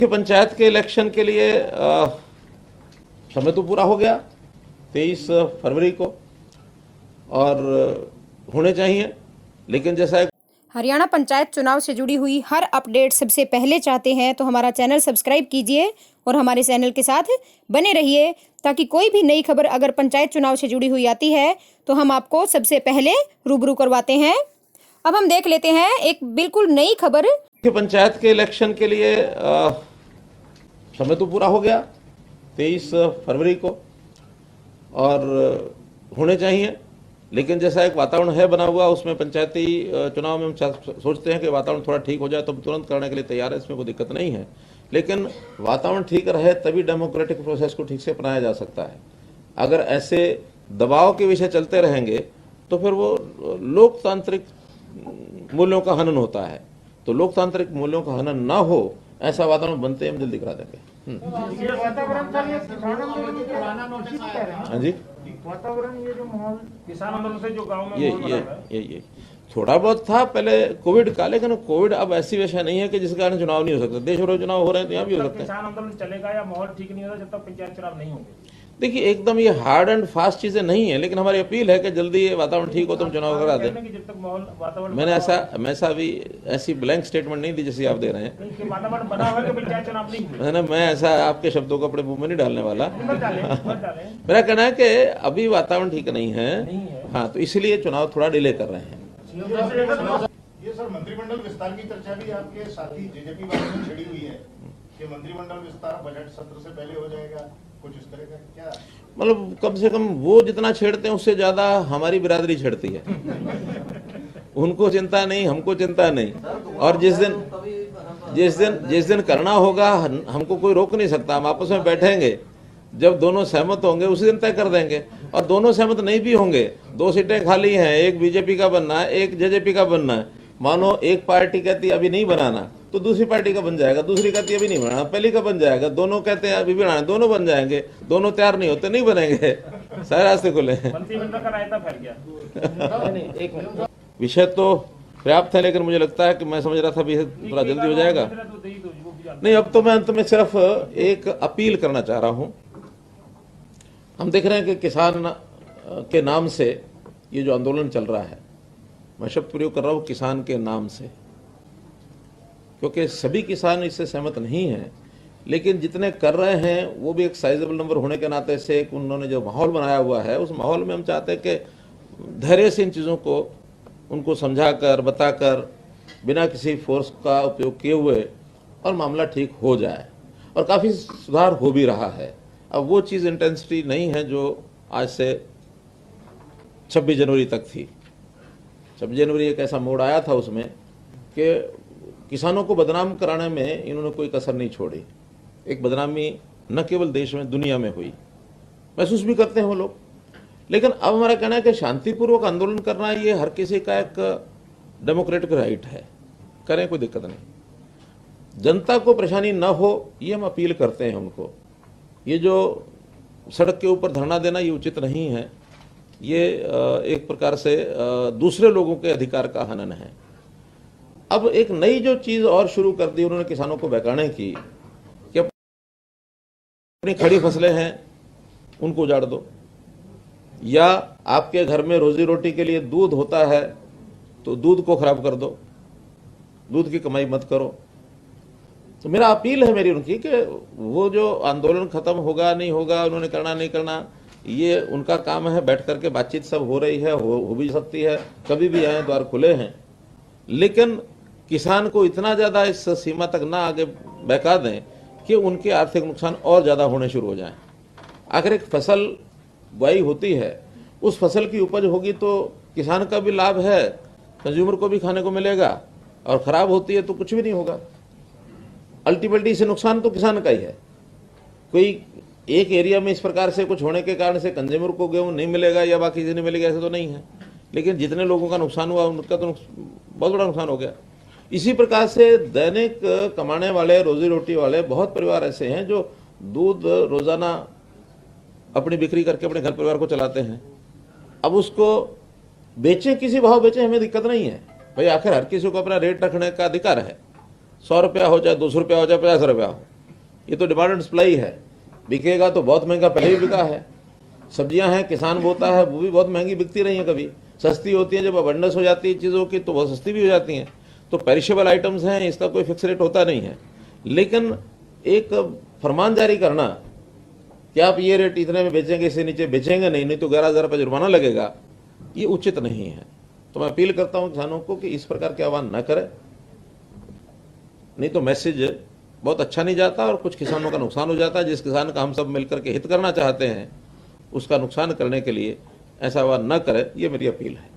कि पंचायत के इलेक्शन के लिए समय तो पूरा हो गया 23 फरवरी को और होने चाहिए, लेकिन जैसा हरियाणा पंचायत चुनाव से जुड़ी हुई हर अपडेट सबसे पहले चाहते हैं तो हमारा चैनल सब्सक्राइब कीजिए और हमारे चैनल के साथ बने रहिए, ताकि कोई भी नई खबर अगर पंचायत चुनाव से जुड़ी हुई आती है तो हम आपको सबसे पहले रूबरू करवाते हैं। अब हम देख लेते हैं एक बिल्कुल नई खबर कि पंचायत के इलेक्शन के लिए समय तो पूरा हो गया 23 फरवरी को और होने चाहिए, लेकिन जैसा एक वातावरण है बना हुआ, उसमें पंचायती चुनाव में हम सोचते हैं कि वातावरण थोड़ा ठीक हो जाए तो हम तुरंत करने के लिए तैयार है, इसमें कोई दिक्कत नहीं है। लेकिन वातावरण ठीक रहे तभी डेमोक्रेटिक प्रोसेस को ठीक से अपनाया जा सकता है। अगर ऐसे दबाव के विषय चलते रहेंगे तो फिर वो लोकतांत्रिक मूल्यों का हनन होता है। तो लोकतांत्रिक मूल्यों का हनन ना हो ऐसा वातावरण बनते हम जल्दी करा देंगे। हाँ जी, वातावरण ये जो माहौल किसान आंदोलन से जो गांव में ये थोड़ा बहुत था पहले कोविड का, लेकिन कोविड अब ऐसी वजह नहीं है कि जिसके कारण चुनाव नहीं हो सकता। देश भर चुनाव हो रहे हैं तो यहाँ भी हो सकते हैं। किसान आंदोलन चलेगा या माहौल ठीक नहीं होगा जब तक पंचायत चुनाव नहीं होंगे? देखिए, एकदम ये हार्ड एंड फास्ट चीजें नहीं है, लेकिन हमारी अपील है कि जल्दी ये वातावरण ठीक हो तो हम चुनाव करा दें। जब तक माहौल वातावरण मैंने ऐसा भी ऐसी ब्लैंक स्टेटमेंट नहीं दी जैसी आप दे रहे हैं। वातावरण बना हुआ कि पंचायत चुनाव नहीं हुए। मैं ऐसा आपके शब्दों को अपने मुंह में नहीं डालने वाला। मत डालें। मेरा कहना है कि अभी वातावरण ठीक नहीं है। हाँ, तो इसलिए चुनाव थोड़ा डिले कर रहे हैं। ये सर मंत्रिमंडल विस्तार की चर्चा भी आपके साथी जेजेपी वालों में छिड़ी हुई है कि मंत्रिमंडल विस्तार बजट सत्र से पहले हो जाएगा, कुछ इस तरह का क्या? मतलब कम से कम वो जितना छेड़ते हैं उससे ज्यादा हमारी बिरादरी छेड़ती है। उनको चिंता नहीं, हमको चिंता नहीं। और जिस दिन करना होगा हमको कोई रोक नहीं सकता। हम आपस में बैठेंगे, जब दोनों सहमत होंगे उसी दिन तय कर देंगे। और दोनों सहमत नहीं भी होंगे, 2 सीटें खाली हैं, एक बीजेपी का बनना है, एक जेजेपी का बनना है। मानो एक पार्टी कहती है अभी नहीं बनाना तो दूसरी पार्टी का बन जाएगा, दूसरी कहती है अभी नहीं बनाना, पहली का बन जाएगा, दोनों कहते हैं अभी बनाना, दोनों बन जाएंगे, दोनों तैयार नहीं होते नहीं बनेंगे। सारे रास्ते खुले हैं। मंत्रिमंडल का रायता फैल गया। विषय तो पर्याप्त है, लेकिन मुझे लगता है कि मैं समझ रहा था भी थोड़ा जल्दी हो जाएगा। नहीं, अब तो मैं अंत में सिर्फ एक अपील करना चाह रहा हूँ। हम देख रहे हैं कि किसान के नाम से ये जो आंदोलन चल रहा है, मैं शब्द प्रयोग कर रहा हूँ किसान के नाम से, क्योंकि सभी किसान इससे सहमत नहीं हैं, लेकिन जितने कर रहे हैं वो भी एक साइजेबल नंबर होने के नाते से एक उन्होंने जो माहौल बनाया हुआ है, उस माहौल में हम चाहते हैं कि धैर्य से इन चीज़ों को उनको समझाकर बताकर बिना किसी फोर्स का उपयोग किए हुए और मामला ठीक हो जाए। और काफ़ी सुधार हो भी रहा है। अब वो चीज़ इंटेंसिटी नहीं है जो आज से 26 जनवरी तक थी। 26 जनवरी एक ऐसा मोड़ आया था उसमें कि किसानों को बदनाम कराने में इन्होंने कोई कसर नहीं छोड़ी। एक बदनामी न केवल देश में, दुनिया में हुई, महसूस भी करते हैं वो लोग। लेकिन अब हमारा कहना है कि शांतिपूर्वक आंदोलन करना ये हर किसी का एक डेमोक्रेटिक राइट है, करें, कोई दिक्कत नहीं। जनता को परेशानी न हो ये हम अपील करते हैं उनको। ये जो सड़क के ऊपर धरना देना ये उचित नहीं है। ये एक प्रकार से दूसरे लोगों के अधिकार का हनन है। अब एक नई जो चीज और शुरू कर दी उन्होंने किसानों को बहकाने की कि अपनी खड़ी फसलें हैं उनको उजाड़ दो, या आपके घर में रोजी रोटी के लिए दूध होता है तो दूध को खराब कर दो, दूध की कमाई मत करो। तो मेरा अपील है मेरी उनकी कि वो जो आंदोलन खत्म होगा नहीं होगा, उन्होंने करना नहीं करना, ये उनका काम है। बैठ करके बातचीत सब हो रही है, हो भी सकती है, कभी भी आए, द्वार खुले हैं। लेकिन किसान को इतना ज़्यादा इस सीमा तक ना आगे बहका दें कि उनके आर्थिक नुकसान और ज़्यादा होने शुरू हो जाएं। आखिर एक फसल बुआई होती है, उस फसल की उपज होगी तो किसान का भी लाभ है, कंज्यूमर को भी खाने को मिलेगा, और ख़राब होती है तो कुछ भी नहीं होगा। अल्टीमेटली इसे नुकसान तो किसान का ही है। कोई एक एरिया में इस प्रकार से कुछ होने के कारण से कंज्यूमर को गेहूँ नहीं मिलेगा या बाकी चीज़ नहीं मिलेगी, ऐसा तो नहीं है। लेकिन जितने लोगों का नुकसान हुआ उनका तो बहुत बड़ा नुकसान हो गया। इसी प्रकार से दैनिक कमाने वाले, रोजी रोटी वाले बहुत परिवार ऐसे हैं जो दूध रोजाना अपनी बिक्री करके अपने घर परिवार को चलाते हैं। अब उसको बेचें, किसी भाव बेचें, हमें दिक्कत नहीं है भाई। आखिर हर किसी को अपना रेट रखने का अधिकार है। 100 रुपया हो चाहे 200 रुपया हो चाहे 50 रुपया हो, ये तो डिमांड एंड सप्लाई है, बिकेगा तो बहुत महंगा, पहले भी बिका है। सब्जियां हैं, किसान बोता है, वो भी बहुत महंगी बिकती रही हैं, कभी सस्ती होती हैं, जब अबंडेंस हो जाती है चीज़ों की तो बहुत सस्ती भी हो जाती हैं। तो पेरिशेबल आइटम्स हैं, इसका कोई फिक्स रेट होता नहीं है। लेकिन एक फरमान जारी करना कि आप ये रेट इतने में बेचेंगे, इससे नीचे बेचेंगे नहीं तो 11,000 रुपये जुर्माना लगेगा, ये उचित नहीं है। तो मैं अपील करता हूं किसानों को कि इस प्रकार के आह्वान न करें, नहीं तो मैसेज बहुत अच्छा नहीं जाता और कुछ किसानों का नुकसान हो जाता है। जिस किसान का हम सब मिलकर के हित करना चाहते हैं, उसका नुकसान करने के लिए ऐसा आह्वान न करें, ये मेरी अपील है।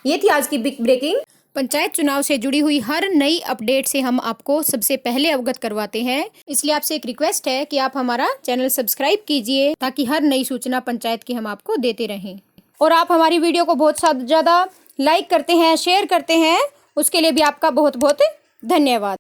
ये थी आज की बिग ब्रेकिंग। पंचायत चुनाव से जुड़ी हुई हर नई अपडेट से हम आपको सबसे पहले अवगत करवाते हैं, इसलिए आपसे एक रिक्वेस्ट है कि आप हमारा चैनल सब्सक्राइब कीजिए ताकि हर नई सूचना पंचायत की हम आपको देते रहें। और आप हमारी वीडियो को बहुत ज़्यादा लाइक करते हैं, शेयर करते हैं, उसके लिए भी आपका बहुत बहुत धन्यवाद।